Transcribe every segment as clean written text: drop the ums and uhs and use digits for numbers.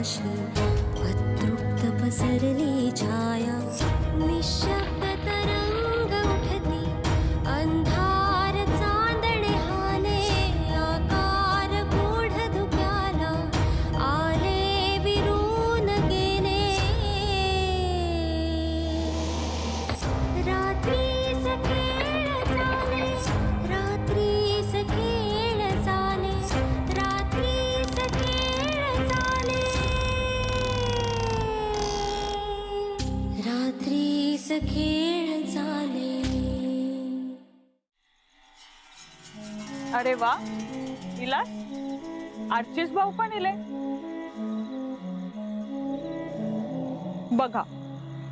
पाशी अतृप्त पसरली छाया निशब्द तरंग उठती अंधार चांदणे हाले आकार गूढ धुक्याला आले विरून गेले रात्रीस खेळ चाले रात्रीस खेळ चाले रात्रीस खेळ चाले रात्रीस खेळ चाले. अरे वा इलास आर्चीस भाऊ पण इले. बघा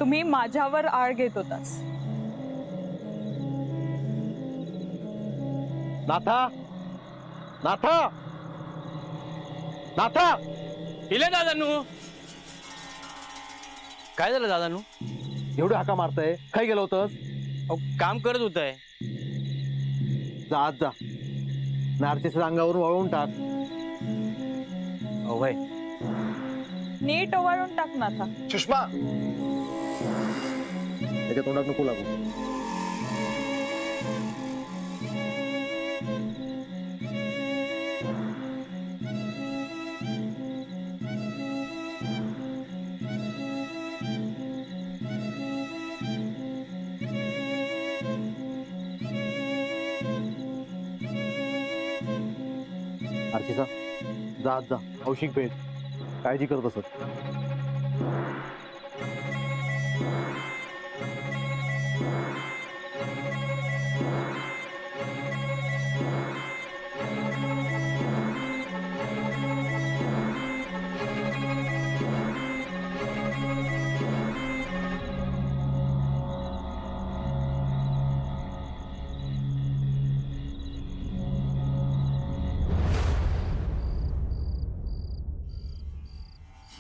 तुम्ही माझ्यावर आळ घेत होतास. नाथा नाथा नाथा इले दादानू. काय झालं दादानू? एवढी हाका मारताय, काय गेलं होतंस? अहो काम करत होतंय. जा आज जा, नारचीच्या अंगावरून वळवून टाक. होय नीट ओवाळून टाक नाथा. सुषमा त्याच्या तोंडात नको लागू. आरचीचा जा आज जा, औषध पेट, काळजी करत असत.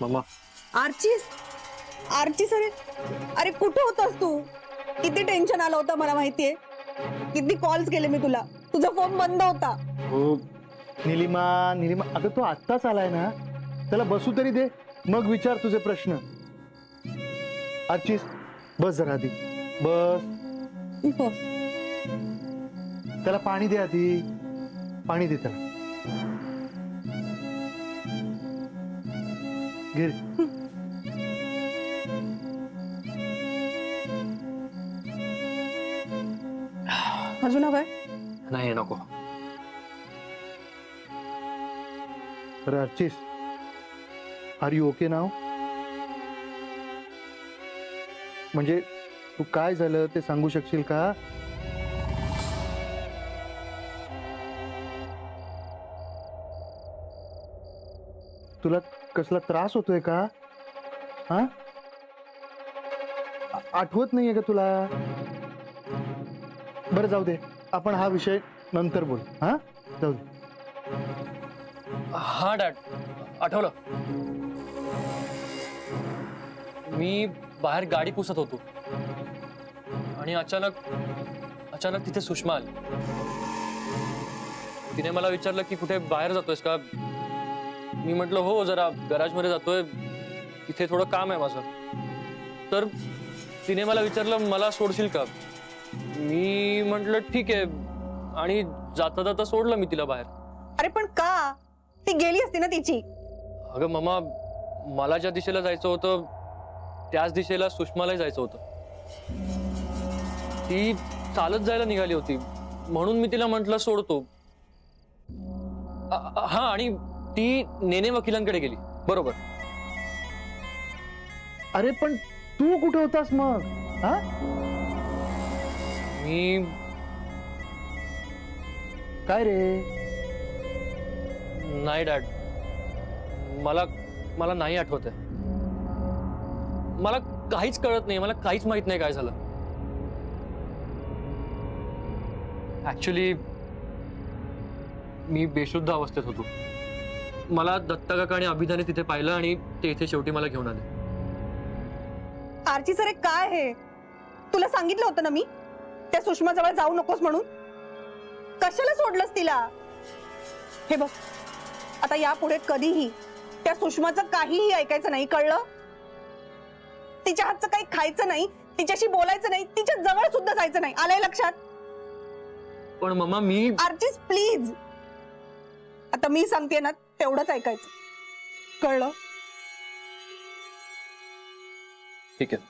मम्मा आर्चीस आर्चीस अरे अरे कुठे होतास तू? किती टेन्शन आलं होतं मला माहितीये. किती कॉल्स केले मी तुला, तुझा फोन बंद होता. हो निलिमा निलिमा, अगं तू आत्ताच आलाय ना, त्याला बसू तरी दे, मग विचार तुझे प्रश्न. आर्चीस बस जरा आधी, बस. त्याला पाणी दे आधी, पाणी दे त्याला. घे. अजून हवंय? नाही नको. अरे आर्चीस, आर यू ओके नाव? म्हणजे तू काय झालं ते सांगू शकशील का? तुला कसला त्रास होतोय का? हा, आठवत नाहीये का तुला? बरं जाऊ दे, आपण हा विषय नंतर बोल. हा जाऊ दे. हा डॅड आठवलं. मी बाहेर गाडी पुसत होतो आणि अचानक तिथे सुषमा आली. तिने मला विचारलं की कुठे बाहेर जातोयस का? मी म्हटलं हो, जरा गॅरेज मध्ये जातोय, तिथे थोडं काम आहे माझं. तर तिने मला विचारलं मला सोडशील का? मी म्हटलं ठीक आहे, आणि जाता जाता सोडलं मी तिला बाहेर. अरे पण का? ती गेली असती ना तिची. अगं मम्मा, मला ज्या दिशेला जायचं होतं त्याच दिशेला सुषमालाही जायचं होतं. ती चालत जायला निघाली होती, म्हणून मी तिला म्हटलं सोडतो. हा, आणि ती नेने वकिलांकडे गेली. बरोबर. अरे पण तू कुठे होतास मग? हा, मी काय रे? नाही डॅड, मला नाही आठवत आहे. मला काहीच कळत नाही, मला काहीच माहित नाही काय झालं. ऍक्च्युली मी बेशुद्ध अवस्थेत होतो. मला दत्ता काका आणि अभिधाने तिथे पाहिलं आणि ते इथे शेवटी मला घेऊन आले. आरची सर काय हे? तुला सांगितलं होतं ना मी त्या सुषमा जवळ जाऊ नकोस म्हणून. कशाला सोडलंस तिला? हे बघ, आता यापुढे कधीही त्या सुषमाचं काहीही ऐकायचं नाही, कळलं? तिच्या हातचं काही खायचं नाही, तिच्याशी बोलायचं नाही, तिच्या जवळ सुद्धा जायचं नाही. आलंय लक्षात? पण मम्मा मी आर्चिस प्लीज, आता मी सांगते ना तेवढंच ऐकायचं, कळलं? ठीक आहे.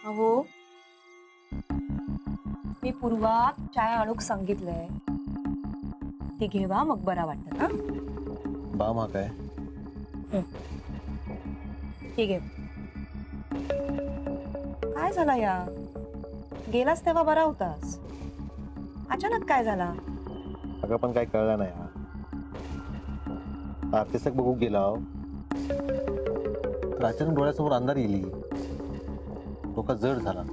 अहो, मी पूर्वा चाय आणूक सांगितलंय, ती घेवा मग बरा वाटत. हा बा मा काय ठीक आहे. काय झाला या? गेलास तेव्हा बरा होतास, अचानक काय झाला? अगं पण काय कळलं नाही हा. आर्टिस्ट बघू गेला तर अचानक डोळ्यासमोर अंधार येली, डोका जड झाला,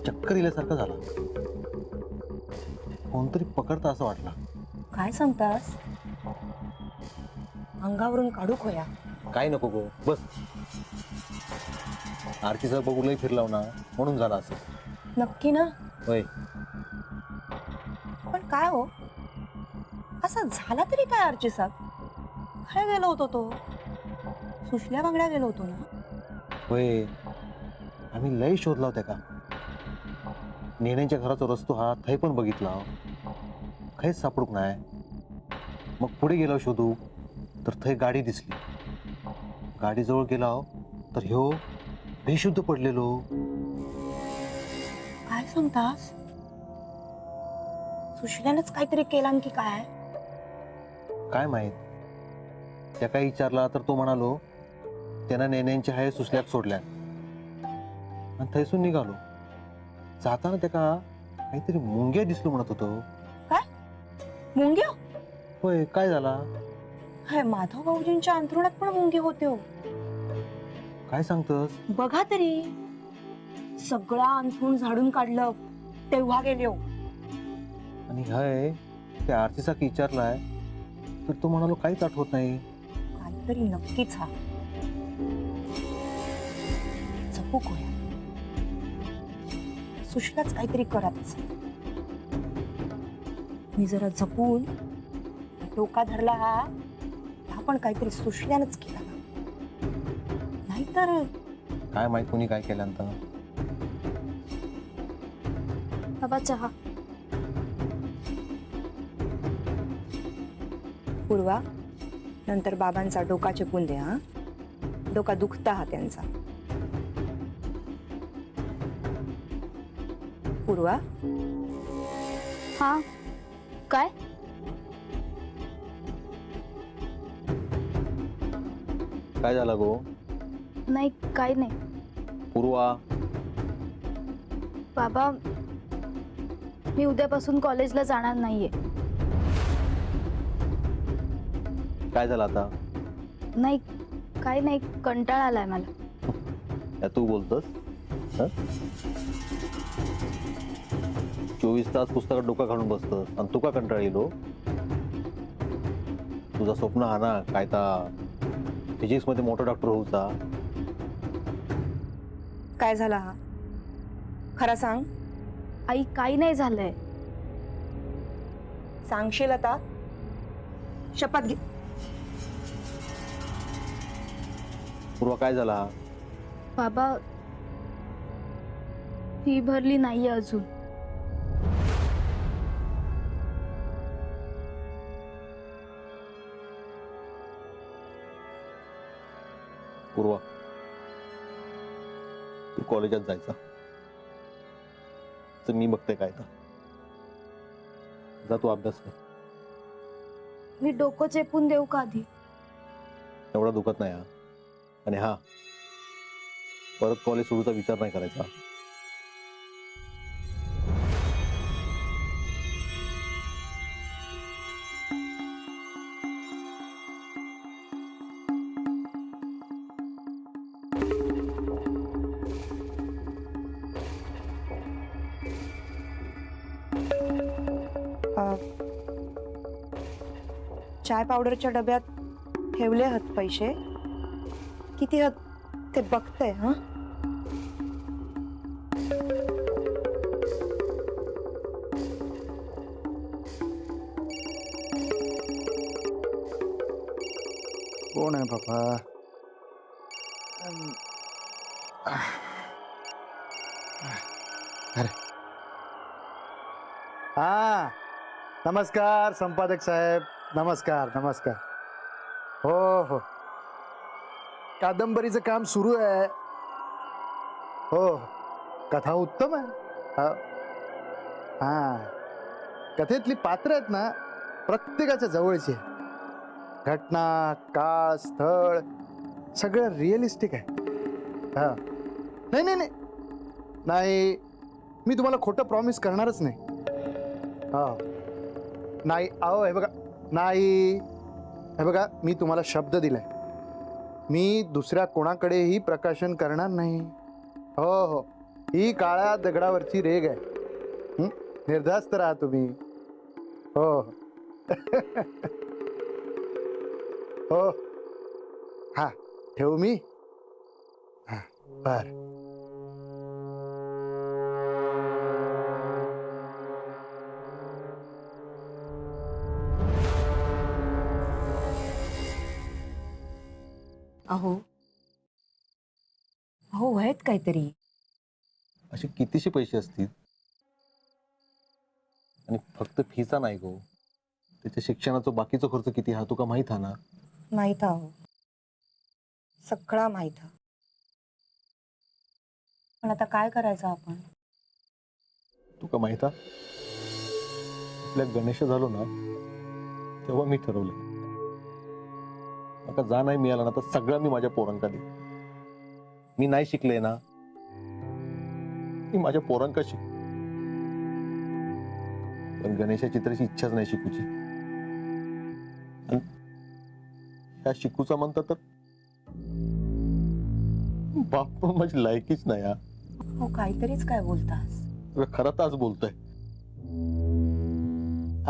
चक्कर येल्यासारखं झाला, कोणतरी पकडता असं वाटला. काय सांगतास? अंगावरून काढू खोया. काय नको गो, बस. आरतीचा बघू लई फिरलाव ना, म्हणून झाला असं. नक्की ना? होय. पण काय हो, असं झाला तरी काय? अर्चिसा काय गेलो होतो तो? सुशल्या बांगड्या गेलो होतो ना? होय, आम्ही लय शोधला होता का. नेण्याच्या घराचा रस्तो हा थै पण बघितला, काहीच सापडूक नाही. मग पुढे गेलो शोधू तर थै गाडी दिसली. गाडीजवळ गेला तर ह्यो बेशुद्ध पडलेलो. काय सांगतास? सुशल्यानंच काहीतरी केलं की काय? काय माहित. त्या काही विचारला तर तो म्हणालो त्यांना नेण्यांच्या हाय सुसल्यात सोडल्या आणि थैसून निघालो. जाताना त्याका काहीतरी मुंग्या दिसलो म्हणत होतो. काय मुंग्या? होय, काय झाला? हाय, माधव भाऊजींच्या अंथरुणात पण मुंगे होते हो. काय सांगतस? बघा तरी, सगळा अंथरूण झाडून काढलं तेव्हा गेले हो. आणि हय त्या आरतीचा विचारलाय तर तो म्हणालो काहीच आठवत नाही. काहीतरी नक्कीच हा. जपू खोया, सुशलाच काहीतरी करत. मी जरा जपून डोका धरला हा पण काहीतरी सुशल्यानंच केला, नाहीतर काय माहित कोणी काय केल्यानंतर. बाबा चहा. पूर्वा, नंतर बाबांचा डोका चेपून द्या. हा, डोका दुखता हा त्यांचा. पूर्वा, हा काय? काय झाला गो? नाही काही नाही पूर्वा. बाबा, मी उद्यापासून कॉलेजला जाणार नाहीये. काय झालं आता? नाही काही नाही, कंटाळा आलाय मला. या तू बोलतस? 24 तास पुस्तकात डोका घालून बसतस आणि तुका कंटाळ येलो. तुझा स्वप्न हा ना काय ता फिजिक्स मध्ये मोठा डॉक्टर होऊचा. काय झाला हा? खरा सांग. आई काही नाही झालंय. सांगशील आता? शपथ घे. पूर्वा, काय झाला? बाबा, फी भरली नाहीये अजून. पूर्वा, तू कॉलेजात जायचा तर मी बघते काय तर. जा तू अभ्यास कर. मी डोकं चेपून देऊ का आधी? एवढा दुखत नाही हा. आणि हा, परत कॉलेज सुरूचा विचार नाही करायचा. चाय पावडरच्या डब्यात ठेवले आहेत पैसे. किती आहेत ते बघते. हा, कोण आहे बाबा? अरे हा, नमस्कार संपादक साहेब. नमस्कार नमस्कार. हो हो, कादंबरीचं काम सुरू आहे. हो, कथा उत्तम आहे. हा, कथेतली पात्र आहेत ना, प्रत्येकाच्या जवळची आहे. घटना, काळ, स्थळ सगळं रिअलिस्टिक आहे. हा, नाही नाही नाही नाही, मी तुम्हाला खोटं प्रॉमिस करणारच नाही. हा नाही, अहो हे बघा, नाही हे बघा, मी तुम्हाला शब्द दिलाय, मी दुसऱ्या कोणाकडेही प्रकाशन करणार नाही. हो हो, ही काळ्या दगडावरची रेग आहे. निर्धास्त राहा तुम्ही. हो हो, हा ठेवू मी. हा बर. अहो अहो वयात काहीतरी. असे कितीशे पैसे असतील, आणि फक्त फीचा नाही गो, त्याच्या शिक्षणाचा बाकीचा खर्च किती हा तुका माहित हा ना? माहीत आहो, सगळा माहीत. पण आता काय करायचं आपण? तुका माहित हा, आपल्या गणेश झालो ना तेव्हा मी ठरवलं, आता जा नाही मिळाला ना तर सगळं मी माझ्या पोरांका दे. मी नाही शिकले ना, मी माझ्या पोरांका शिक. पण गणेशाची तरी इच्छाच नाही शिकूची. ह्या शिकूचा म्हणता तर बाप पण माझी लायकीच नाही. हो, काहीतरीच काय बोलतास? खरं तर आज बोलतोय.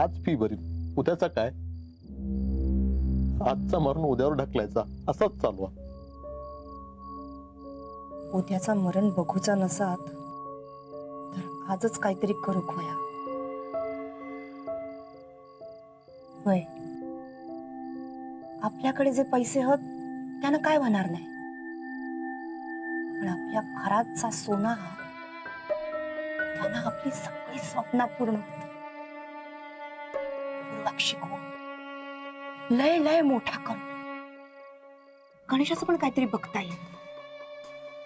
आज फी भरी, उद्याचा काय? आजचा मरण उद्यावर ढकलायचा, असाच चालवा. उद्याचा मरण बघूचा नसात तर आजच काहीतरी करू खोया. होय, आपल्याकडे जे पैसे होत त्यानं काय होणार नाही, पण आपल्या घराचा सोना त्यानं आपली सगळी स्वप्न पूर्ण होती. पूर्वाक शिकवू, लय लय मोठा करू. गणेशाचं पण काहीतरी बघता येईल,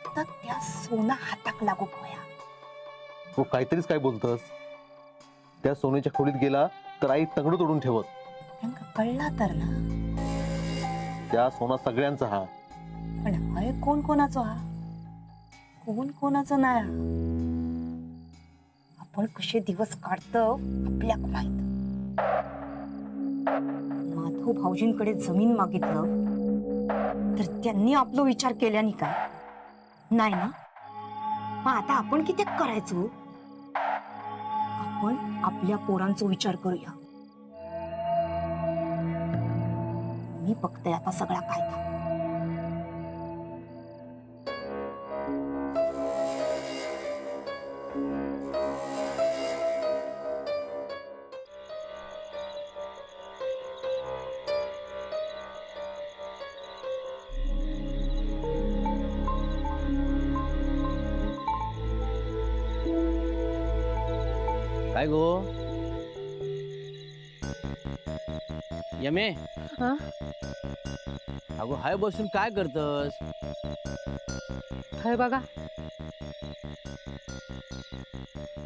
तर त्या सोना हाताक लागू खोया. तो काहीतरीच काय बोलतस? त्या सोन्याच्या खोलीत गेला तर आई तंगड तोडून ठेवत. त्यांना कळला तर ना. त्या सोना सगळ्यांचा हा. पण हय कोण कोणाचा हा, कोण कोणाचं नाही. आपण कसे दिवस काढतो आपल्याक माहित. माधव भाऊजींकडे जमीन मागितलं तर त्यांनी आपला विचार केल्याने काय नाही ना. मग आता आपण किती करायचो? आपण आपल्या पोरांचा विचार करूया. मी बघते आता सगळा कायदा. काय गो यमे? हा? अगो हाय बसून काय करतस? हय बघा,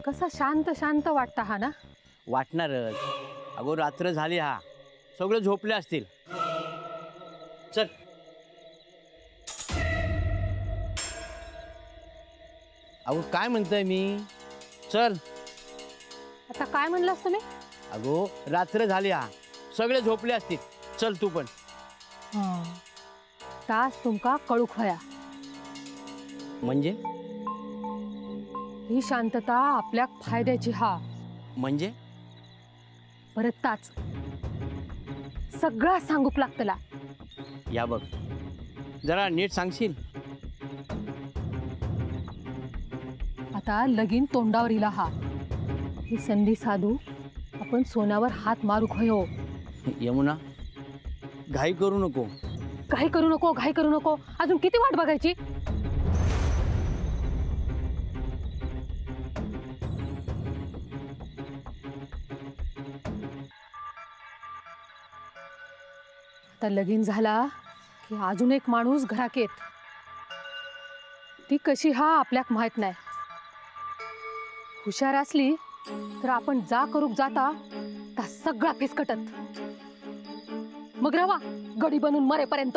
कसा शांत शांत वाटता हा ना. वाटणारच. अगो रात्र झाली, हा सगळे झोपले असतील. चल अगो काय म्हणतोय मी, चल. आता काय म्हणलास तुम्ही? अगो रात्र झाली, हा सगळे झोपले असतील. चल तू पण. तास तुमका कळूक हया, म्हणजे ही शांतता आपल्या फायद्याची हा. म्हणजे परत ताच सगळा सांगूक लागतला. या बघ, जरा नीट सांगशील. आता लगीन तोंडावर इला हा. ही संधी साधू आपण सोन्यावर हात मारू खयो. यमुना, घाई करू नको. घाई करू नको, घाई करू नको. अजून किती वाट बघायची? आता लगीन झाला की अजून एक माणूस घरात येत. ती कशी हा आपल्याक माहित नाही. हुशार असली तर आपण जा करूक जाता ता सगळा फिसकटत. मग रवा गडी बनून मरेपर्यंत.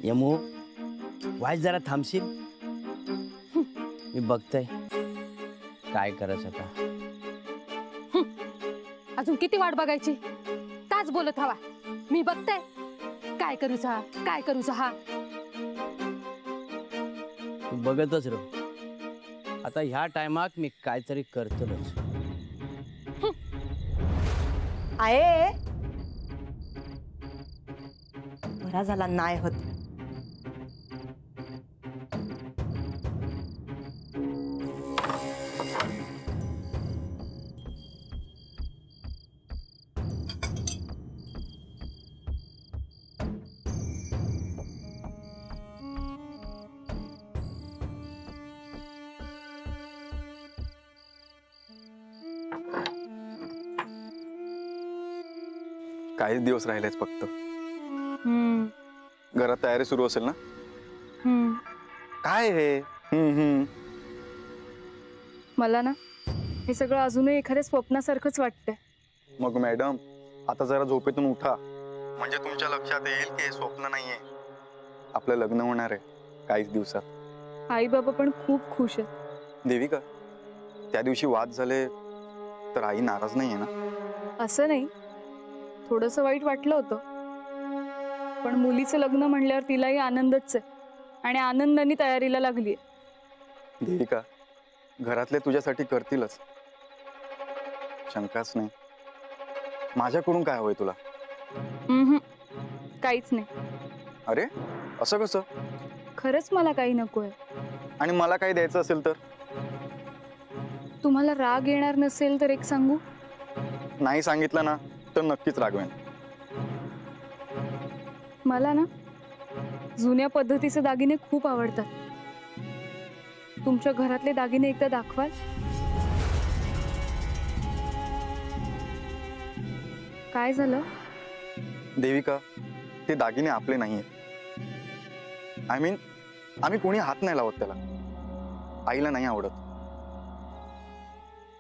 यमू वाईट जरा थांबशील. मी बघतोय काय करायचं आता. अजून किती वाट बघायची? ताच बोलत हवा. मी बघते काय करूचा, काय करूचा. हा तू बघतच राह. आता ह्या टायमाक मी काहीतरी करतलच. आहे बरा झाला नाही होत. काहीच दिवस राहिलेच फक्त. घरात तयारी सुरू असेल ना. काय हे मला ना हे सगळं अजूनही एखाद्या स्वप्नासारखंच वाटतंय. मग मॅडम आता जरा झोपेतून उठा. म्हणजे तुमच्या लक्षात येईल की हे स्वप्न नाहीये. आपलं लग्न होणार आहे काहीच दिवसात. आई बाबा पण खूप खुश आहेत. देविका त्या दिवशी वाद झाले तर आई नाराज नाहीये ना. असं नाही, थोडंसं वाईट वाटलं होतं, पण मुलीचं लग्न म्हणल्यावर तिलाही आनंदच आहे आणि आनंदाने तयारीला लागलीये. देविका घरातले तुझ्यासाठी करतीलच, शंकाच नाही. माझ्याकडून काय हवंय तुला? काहीच नाही. अरे असं कसं? खरंच मला काही नकोय. आणि मला काही द्यायचं असेल तर? तुम्हाला राग येणार नसेल तर एक सांगू? नाही सांगितलं ना तर नक्कीच रागवेन. मला ना जुन्या पद्धतीचे दागिने खूप आवडतात. तुमच्या घरातले दागिने एकदा दाखवाल? काय झालं? देविका ते दागिने आपले नाहीये. आय मीन आम्ही कोणी हात नाही लावत त्याला. आईला नाही आवडत.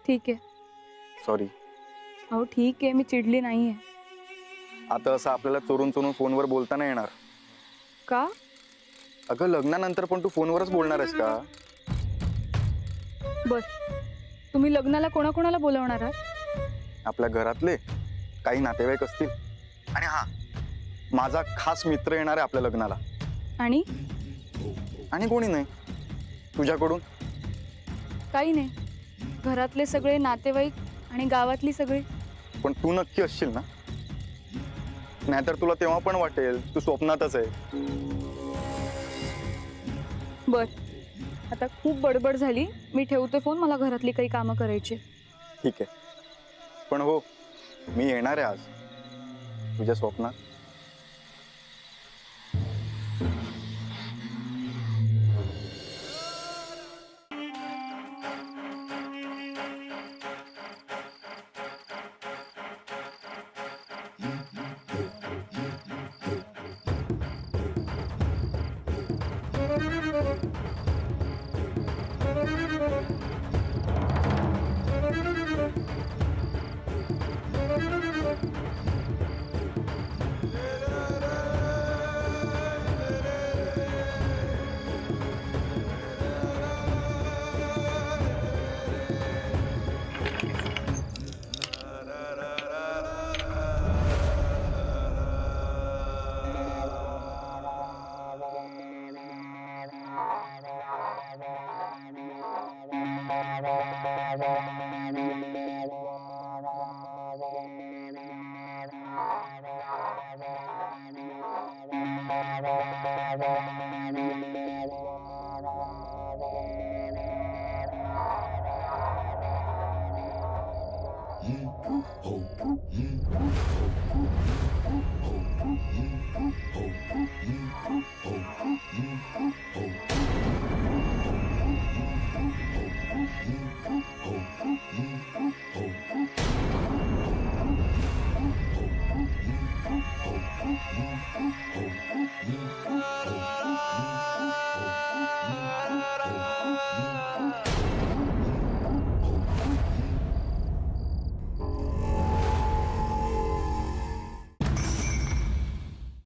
ठीक आहे. सॉरी. अहो ठीक आहे, मी चिडली नाहीये. आता असं आपल्याला चोरून चोरून फोनवर बोलता नाही येणार. का? अगं लग्नानंतर पण तू फोनवरच बोलणार आहेस का? बर, तुम्ही लग्नाला कोणाकोणाला बोलवणार आहात? आपल्या घरातले काही नातेवाईक असतील आणि हा माझा खास मित्र येणार आहे आपल्या लग्नाला. आणि आणि कोणी नाही. तुझ्याकडून काही नाही, घरातले सगळे नातेवाईक आणि गावातली सगळी. पण तू नक्की असशील ना? नाहीतर तुला तेव्हा पण वाटेल तू स्वप्नातच आहे. बर, आता खूप बडबड झाली, मी ठेवते फोन. मला घरातली काही कामं करायची. ठीक आहे. पण हो मी येणार आहे आज तुझ्या स्वप्नात.